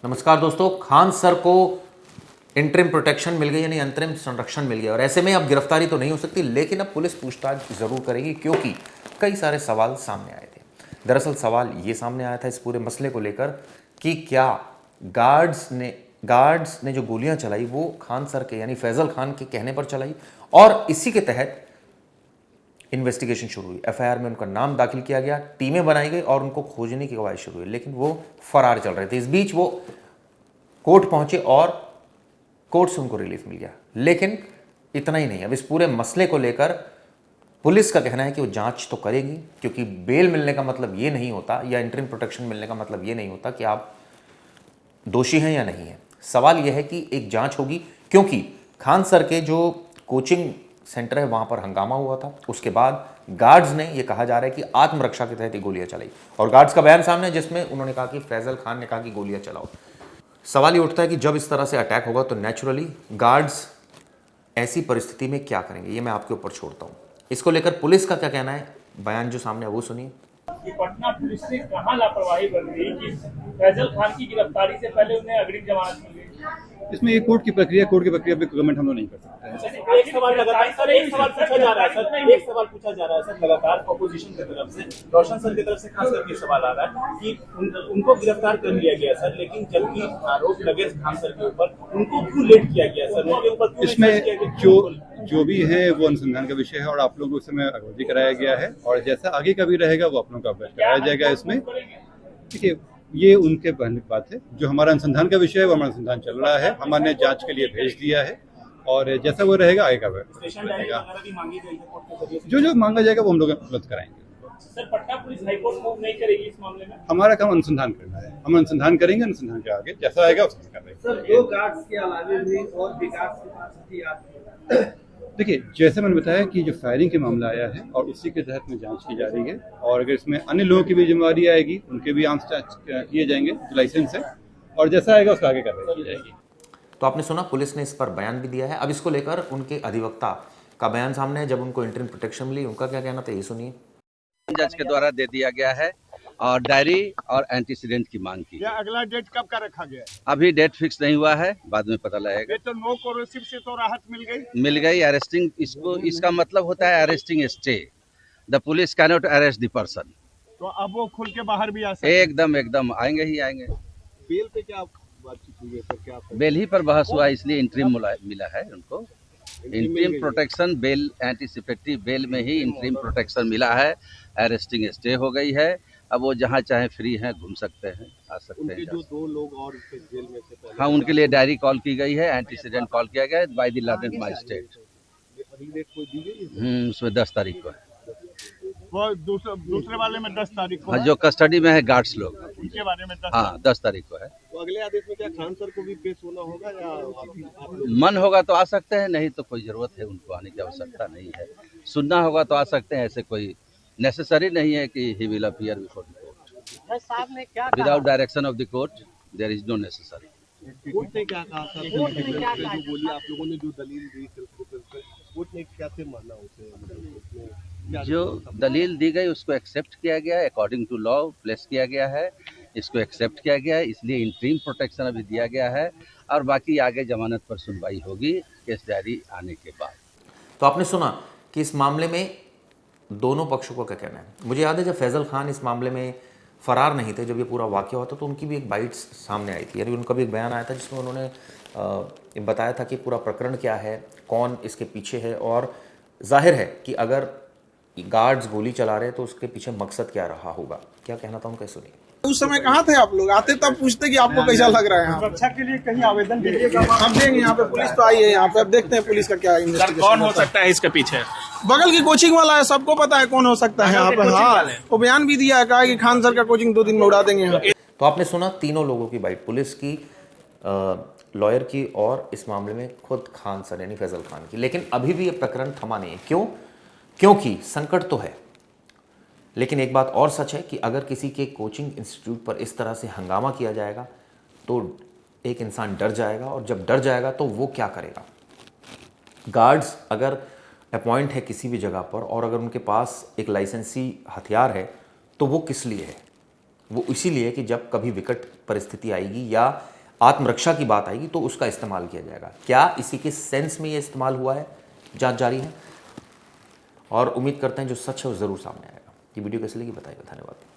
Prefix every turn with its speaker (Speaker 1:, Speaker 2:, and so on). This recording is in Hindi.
Speaker 1: नमस्कार दोस्तों, खान सर को इंटरिम प्रोटेक्शन मिल गई यानी अंतरिम संरक्षण मिल गया और ऐसे में अब गिरफ्तारी तो नहीं हो सकती, लेकिन अब पुलिस पूछताछ जरूर करेगी क्योंकि कई सारे सवाल सामने आए थे। दरअसल सवाल ये सामने आया था इस पूरे मसले को लेकर कि क्या गार्ड्स ने जो गोलियां चलाई वो खान सर के यानी फैजल खान के कहने पर चलाई, और इसी के तहत इन्वेस्टिगेशन शुरू हुई। एफआईआर में उनका नाम दाखिल किया गया, टीमें बनाई गई और उनको खोजने की कवायद शुरू हुई, लेकिन वो फरार चल रहे थे। इस बीच वो कोर्ट पहुंचे और कोर्ट से उनको रिलीफ मिल गया। लेकिन इतना ही नहीं, अब इस पूरे मसले को लेकर पुलिस का कहना है कि वो जांच तो करेगी, क्योंकि बेल मिलने का मतलब ये नहीं होता या इंटरिम प्रोटेक्शन मिलने का मतलब ये नहीं होता कि आप दोषी हैं या नहीं है। सवाल यह है कि एक जांच होगी, क्योंकि खान सर के जो कोचिंग सेंटर है वहां पर हंगामा हुआ था। उसके बाद गार्ड्स ने यह कहा जा रहा है कि आत्मरक्षा के तहत ये गोलियां चलाई, और गार्ड्स का बयान सामने है जिसमें उन्होंने कहा कि फैजल खान ने कहा कि गोलियां चलाओ। सवाल ये उठता है कि जब इस तरह से अटैक होगा तो नेचुरली गार्ड्स ऐसी परिस्थिति में क्या करेंगे, ये मैं आपके ऊपर छोड़ता हूं। इसको लेकर पुलिस का क्या कहना है, बयान जो सामने है वो सुनिए।
Speaker 2: कि पटना पुलिस ने कहां लापरवाही बरत रही कि फैजल खान की गिरफ्तारी से पहले उन्हें अग्रिम जमानत मिल गई।
Speaker 3: इसमें एक कोर्ट की प्रक्रिया पे कमेंट हम लोग नहीं कर सकते।
Speaker 4: एक सवाल लगातार सर एक सवाल पूछा जा रहा है सर एक सवाल पूछा जा रहा है सर लगातार अपोजिशन की तरफ से, रोशन सर की तरफ से खास करके सवाल आ रहा है कि उनको गिरफ्तार कर लिया गया सर, लेकिन जबकि आरोप लगे खान सर के ऊपर उनको क्यों लेट किया गया सर, उनके ऊपर क्यों
Speaker 3: इसमें जो भी है वो अनुसंधान का विषय है और आप लोगों को इसमें अवधि कराया गया है, और जैसा आगे का भी रहेगा वो आप लोगों को अवगत कराया जाएगा। इसमें देखिए, ये उनके पहले की बात है। जो हमारा अनुसंधान का विषय है वो हमारा अनुसंधान चल रहा है, हमने जांच के लिए भेज दिया है और जैसा वो रहेगा आगे का जो जो मांगा जाएगा वो हम लोग उपलब्ध कराएंगे।
Speaker 2: Sir Patna police high court move नहीं करेगी इस मामले में?
Speaker 3: हमारा काम अनुसंधान करना है, हम अनुसंधान करेंगे, अनुसंधान के आगे जैसा आएगा उसमें कर रहे हैं।
Speaker 5: सर दो गार्ड्स के अलावे भी और भी गार्ड्स के पास हथियार।
Speaker 3: देखिए, जैसे मैंने बताया कि जो फायरिंग के मामला आया है और उसी के तहत में जांच की जा रही है, और अगर इसमें अन्य लोगों की भी जिम्मेदारी आएगी उनके भी आंस किए जाएंगे जो लाइसेंस है, और जैसा आएगा उसका आगे कार्रवाई की जाएगी।
Speaker 1: तो आपने सुना, पुलिस ने इस पर बयान भी दिया है। अब इसको लेकर उनके अधिवक्ता का बयान सामने है, जब उनको इंटरिम प्रोटेक्शन मिली उनका क्या कहना था ये सुनिए।
Speaker 6: जज के द्वारा दे दिया गया है और डायरी और एंटीसीडेंट की मांग की।
Speaker 7: अगला डेट कब का रखा गया है?
Speaker 6: अभी डेट फिक्स नहीं हुआ है, बाद में पता लगेगा।
Speaker 7: ये तो नो कोरोसिव से तो राहत मिल
Speaker 6: गई अरेस्टिंग, इसका मतलब होता है arresting stay. The police can not arrest the person.
Speaker 7: तो अब वो खुल के बाहर भी आ सकते हैं?
Speaker 6: एकदम आएंगे ही आएंगे।
Speaker 7: बेल पे क्या बातचीत हुई है सर? क्या
Speaker 6: बेल ही पर बहस हुआ, इसलिए इंटरिम मिला है उनको। Interim protection bail, anticipatory bail में ही इंटरिम प्रोटेक्शन मिला है। अरेस्टिंग स्टे हो गई है, अब वो जहाँ चाहे फ्री हैं, घूम सकते हैं, आ सकते हैं।
Speaker 7: जो दो लोग और जेल में से
Speaker 6: हाँ, उनके लिए डायरी कॉल की गई है, एंटीसीडेंट कॉल किया गया है बाय द लॉर्ड मजिस्ट्रेट।
Speaker 7: अगली डेट कोई दी गई है?
Speaker 6: उसमें 10 तारीख को है।
Speaker 7: वो दूसरे वाले में 10 तारीख को
Speaker 6: हाँ, जो कस्टडी में है गार्ड्स लोग,
Speaker 7: उनके बारे में 10
Speaker 6: हाँ 10 तारीख को है।
Speaker 7: तो अगले आदेश में क्या खान सर को भी पेश होना होगा या आप लोग?
Speaker 6: मन होगा तो आ सकते हैं, नहीं तो कोई जरूरत है उनको आने की आवश्यकता नहीं है। सुनना होगा तो आ सकते हैं, ऐसे कोई नेसेसरी नहीं है कि he will appear before the court. Without direction of the court there is no necessary.
Speaker 7: Court ने क्या कहा था? जो बोली आप लोगों ने जो दलील दी कोर्ट ने कैसे माना उसे?
Speaker 6: जो दलील दी गई उसको एक्सेप्ट किया गया, अकॉर्डिंग टू लॉ प्लेस किया गया है, इसको एक्सेप्ट किया गया है, इसलिए इंटरिम प्रोटेक्शन अभी दिया गया है, और बाकी आगे जमानत पर सुनवाई होगी केस डायरी आने के बाद।
Speaker 1: तो आपने सुना कि इस मामले में दोनों पक्षों का क्या कहना है। मुझे याद है जब फैजल खान इस मामले में फरार नहीं थे, जब ये पूरा वाकया हुआ था, तो उनकी भी एक बाइट्स सामने आई थी, यानी उनका भी एक बयान आया था जिसमें उन्होंने बताया था कि पूरा प्रकरण क्या है, कौन इसके पीछे है, और जाहिर है कि अगर गार्ड्स गोली चला रहे तो उसके पीछे मकसद क्या रहा होगा। क्या कहना था उनका, सुनिए।
Speaker 5: उस समय कहाँ थे आप लोग? आते तब पूछते कि आपको कैसा लग रहा है यहाँ?
Speaker 2: सुरक्षा के लिए कहीं आवेदन दीजिएगा?
Speaker 5: हम देंगे, यहाँ पे पुलिस तो आई है, यहाँ पे अब देखते हैं पुलिस का क्या इन्वेस्टिगेशन।
Speaker 7: कौन हो सकता है इसके पीछे?
Speaker 5: बगल की कोचिंग वाला है, सबको पता है कौन हो सकता है यहाँ पे। हाँ, वो बयान भी दिया है, कहा कि खान सर का कोचिंग 2 दिन में उड़ा देंगे यहाँ।
Speaker 1: तो आपने सुना तीनों लोगों की बाइट, पुलिस की, लॉयर की, और इस मामले में खुद खान सर यानी फैजल खान की। लेकिन अभी भी ये प्रकरण थमा नहीं है। क्यों? क्योंकि संकट तो है, लेकिन एक बात और सच है कि अगर किसी के कोचिंग इंस्टीट्यूट पर इस तरह से हंगामा किया जाएगा तो एक इंसान डर जाएगा, और जब डर जाएगा तो वो क्या करेगा। गार्ड्स अगर अपॉइंट है किसी भी जगह पर और अगर उनके पास एक लाइसेंसी हथियार है तो वो किस लिए है, वो इसीलिए कि जब कभी विकट परिस्थिति आएगी या आत्मरक्षा की बात आएगी तो उसका इस्तेमाल किया जाएगा। क्या इसी के सेंस में ये इस्तेमाल हुआ है, जांच जारी है और उम्मीद करते हैं जो सच है वो ज़रूर सामने आएगा। ये वीडियो कैसे लगी बताइएगा। धन्यवाद।